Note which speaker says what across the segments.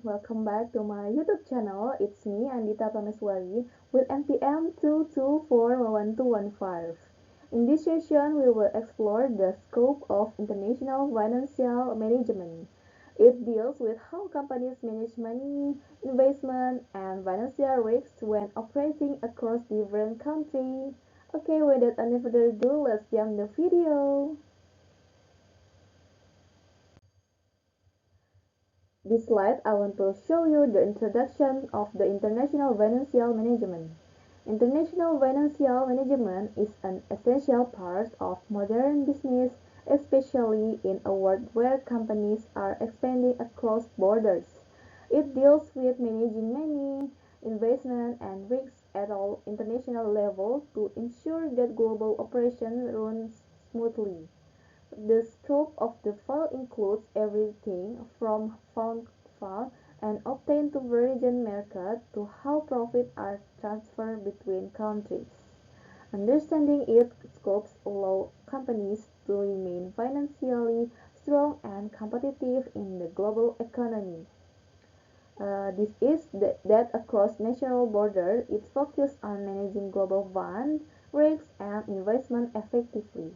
Speaker 1: welcome back to my YouTube channel. It's me, Andita Prameswari, with NPM 2241215. In this session, we will explore the scope of international financial management. It deals with how companies manage money, investment, and financial risks when operating across different countries. Okay, without any further ado, let's jump the video. This slide I want to show you the introduction of the International Financial Management. International financial management is an essential part of modern business, especially in a world where companies are expanding across borders. It deals with managing money, investment, and risks at all international level to ensure that global operations run smoothly. The scope of the file includes everything from found file and obtained to virgin market to how profits are transferred between countries. Understanding its scopes allow companies to remain financially strong and competitive in the global economy. This is that across national borders, it focuses on managing global funds, risks, and investment effectively.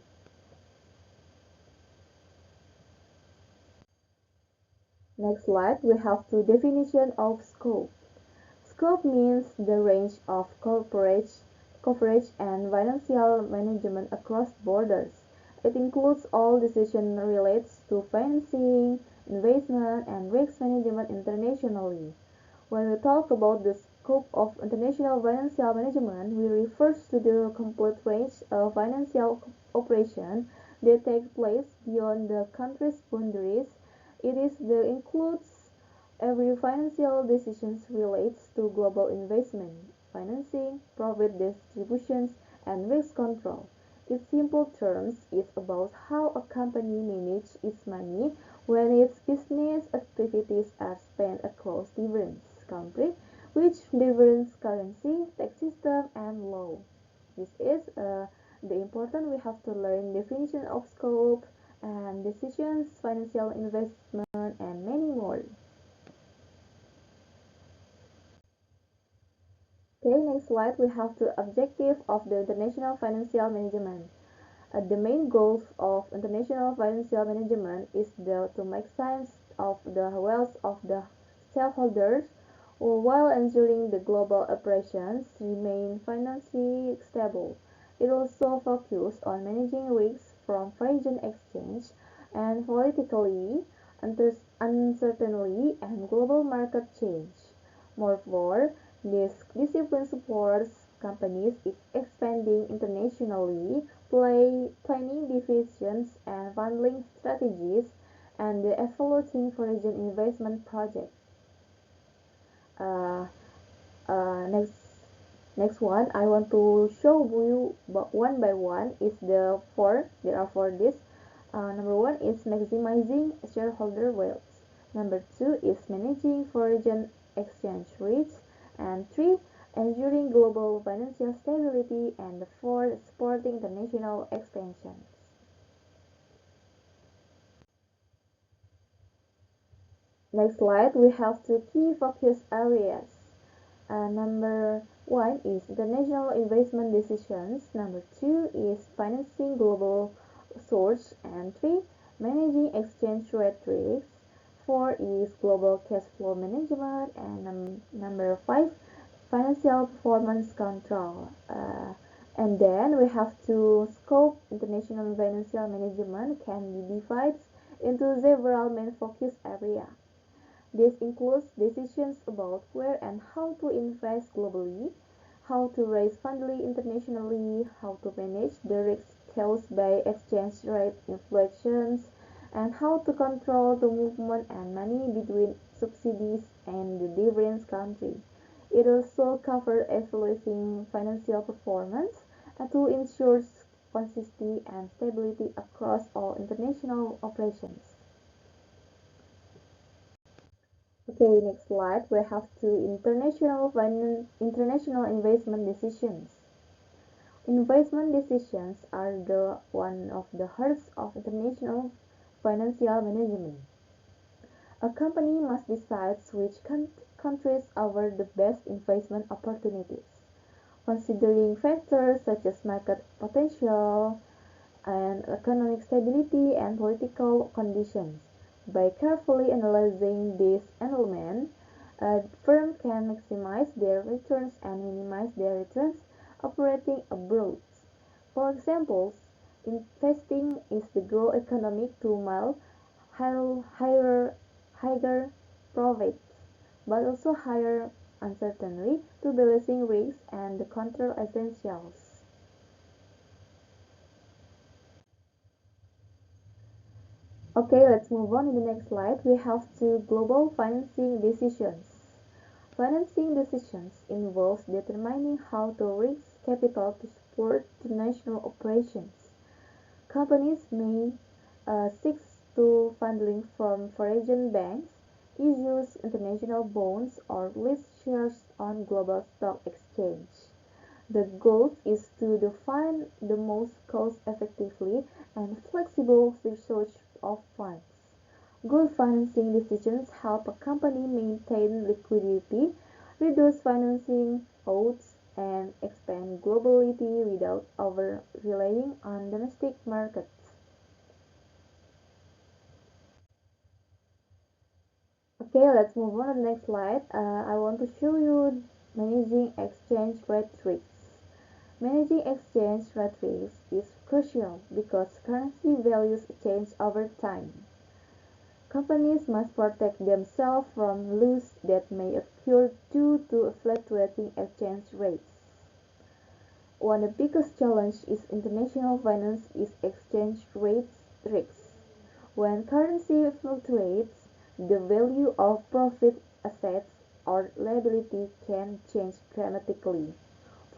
Speaker 1: Next slide, we have the definition of scope. Scope means the range of coverage and financial management across borders. It includes all decisions related to financing, investment, and risk management internationally. When we talk about the scope of international financial management, we refer to the complete range of financial operations that take place beyond the country's boundaries. It is the includes every financial decision relates to global investment, financing, profit distributions, and risk control. In simple terms, it's about how a company manages its money when its business activities are spent across different countries with different currency, tax system, and law. This is the important we have to learn definition of scope and decisions, financial investment, and many more. Okay, next slide, we have the objective of the international financial management. The main goals of international financial management is to make sense of the wealth of the stakeholders while ensuring the global operations remain financially stable. It also focuses on managing risks from foreign exchange and politically uncertainty and global market change. Moreover, this discipline supports companies in expanding internationally, planning decisions and funding strategies, and evaluating foreign investment projects. Uh, Next one I want to show you one by one is there are four this. Number one is maximizing shareholder wealth. Number two is managing foreign exchange rates. And three, ensuring global financial stability. And four, supporting international expansion. Next slide, we have two key focus areas. Number one is international investment decisions. Number two is financing global source. And three, managing exchange rate risks. Four is global cash flow management. And number five, financial performance control. And then we have to scope international financial management can be divided into several main focus areas. This includes decisions about where and how to invest globally, how to raise funding internationally, how to manage the risks caused by exchange rate inflations, and how to control the movement and money between subsidies and the different countries. It also covers evaluating financial performance to ensure consistency and stability across all international operations. Okay, next slide. We have two international investment decisions. Investment decisions are one of the hearts of international financial management. A company must decide which countries offer the best investment opportunities, considering factors such as market potential and economic stability and political conditions. By carefully analyzing these elements, a firm can maximize their returns and minimize their returns operating abroad. For example, investing is the growth economic to mild higher profits, but also higher uncertainty to balancing risks and the control essentials. Okay, let's move on in the next slide. We have two global financing decisions. Financing decisions involves determining how to raise capital to support international operations. Companies may seek to funding from foreign banks, issues international bonds, or list shares on global stock exchange. The goal is to define the most cost-effectively and flexible source of funds. Good financing decisions help a company maintain liquidity, reduce financing costs, and expand globally without over-relying on domestic markets. Okay, let's move on to the next slide. I want to show you managing exchange rate risks. Managing exchange rate risks is crucial because currency values change over time. Companies must protect themselves from losses that may occur due to fluctuating exchange rates. One of the biggest challenges in international finance is exchange rate risks. When currency fluctuates, the value of profit, assets, or liability can change dramatically.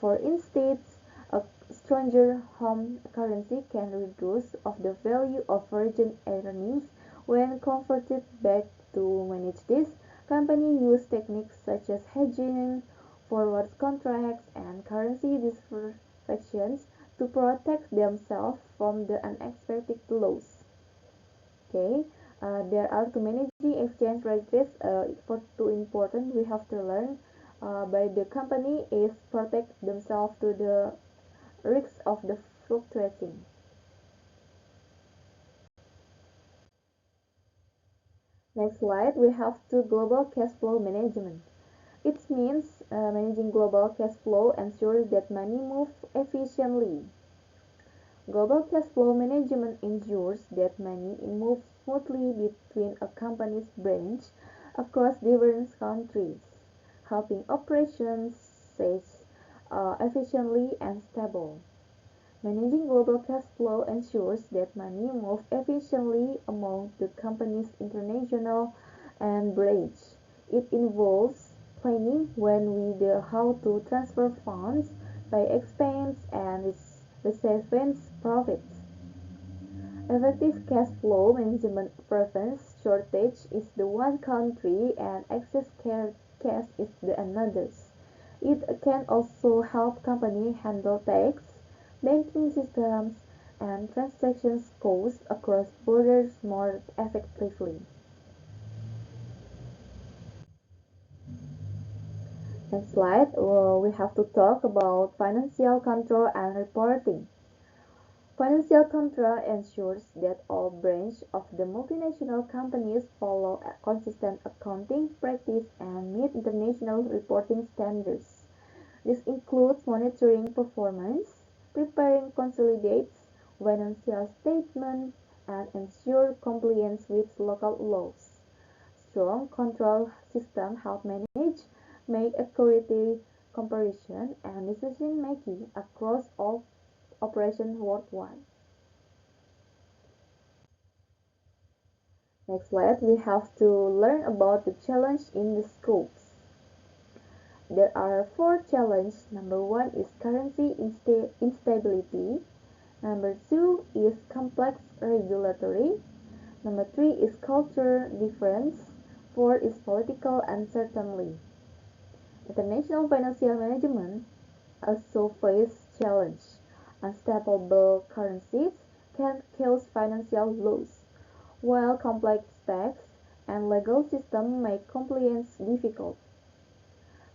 Speaker 1: For instance, a stranger home currency can reduce of the value of foreign earnings when converted back. To manage this, companies use techniques such as hedging, forward contracts, and currency disruptions to protect themselves from the unexpected loss. Okay, there are to managing exchange rate risk. For two important we have to learn by the company is protect themselves to the risks of the fluctuating. Next slide, we have to global cash flow management. It means managing global cash flow ensures that money moves efficiently. Global cash flow management ensures that money moves smoothly between a company's branch across different countries, helping operations stay efficiently and stable. Managing global cash flow ensures that money moves efficiently among the company's international and branch. It involves planning when we the how to transfer funds, pay expense, and receive profits. Effective cash flow management prevents shortage is the one country and excess cash is the another's. It can also help companies handle tax, banking systems, and transactions costs across borders more effectively. Next slide, we have to talk about financial control and reporting. Financial control ensures that all branches of the multinational companies follow a consistent accounting practice and meet international reporting standards. This includes monitoring performance, preparing consolidated financial statements, and ensure compliance with local laws. Strong control systems help manage, make accurate comparison, and decision making across all operations worldwide. Next slide, we have to learn about the challenge in the scopes. There are four challenges. Number one is currency instability. Number two is complex regulatory. Number three is culture difference. Four is political uncertainty. International financial management also face challenge. Unstable currencies can cause financial loss, while complex tax and legal systems make compliance difficult.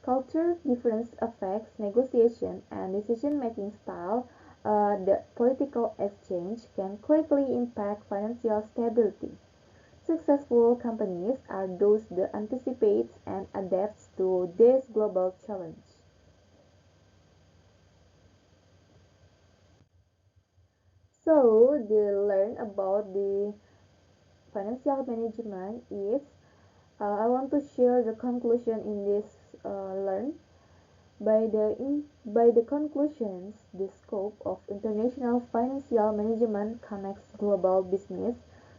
Speaker 1: Culture difference affects negotiation and decision-making style. The political exchange can quickly impact financial stability. Successful companies are those that anticipate and adapt to this global challenge. So, the learn about the financial management is I want to share the conclusion in this learn. By the conclusions, the scope of international financial management connects global business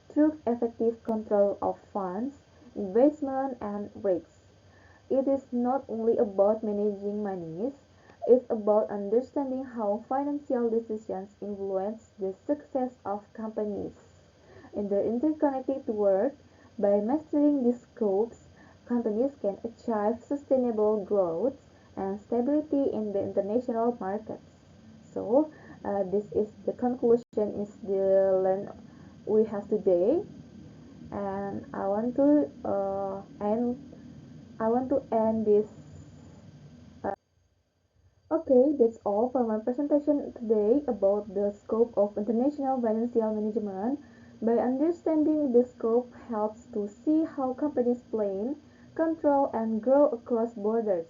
Speaker 1: through effective control of funds, investment, and risks. It is not only about managing monies, it's about understanding how financial decisions influence the success of companies. In the interconnected world, by mastering these scopes, companies can achieve sustainable growth and stability in the international markets. So, this is the conclusion is the learn we have today, and I want to end this. Okay, that's all for my presentation today about the scope of international financial management. By understanding the scope helps to see how companies plan, control, and grow across borders.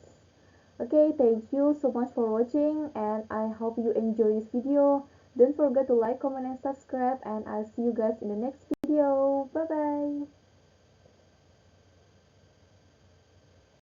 Speaker 1: Okay, thank you so much for watching and I hope you enjoy this video. Don't forget to like, comment, and subscribe and I'll see you guys in the next video. Bye bye.